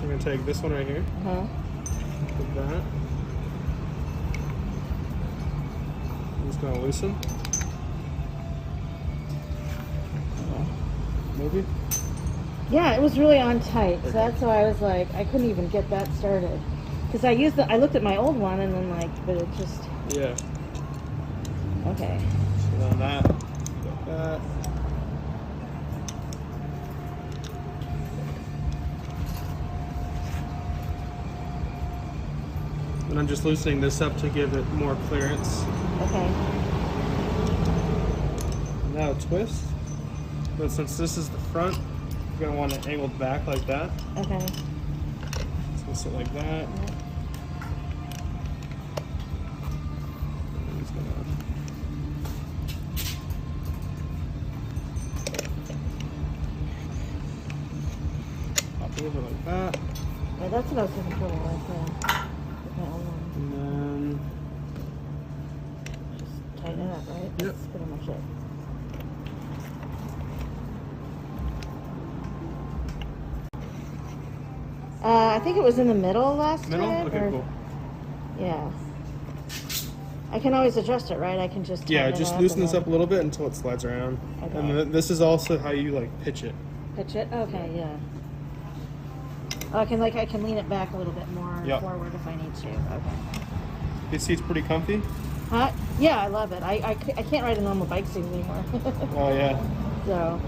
I'm gonna take this one right here. Put that. I'm just gonna loosen. Maybe. Yeah, it was really on tight, so that's why I was like, I couldn't even get that started. Because I looked at my old one and then but it just. Yeah. Okay. So then got that. And I'm just loosening this up to give it more clearance. Okay. Now twist. But since this is the front, you're gonna want it angled back like that. Okay. Twist it like that. Yep. Pop over like that. Yeah, that's what I was having trouble with. And then Just tighten it up, right? Yep. That's pretty much it. I think it was in the middle last middle? time. Okay, cool. Yeah. I can always adjust it, right? I can just Yeah, tighten it just up loosen and this then up a little bit until it slides around. Okay. And then this is also how you like pitch it. pitch it. Okay, yeah. Oh, I can lean it back a little bit more forward if I need to. Okay. This seat's pretty comfy. Yeah, I love it. I can't ride a normal bike seat anymore. Oh yeah. So.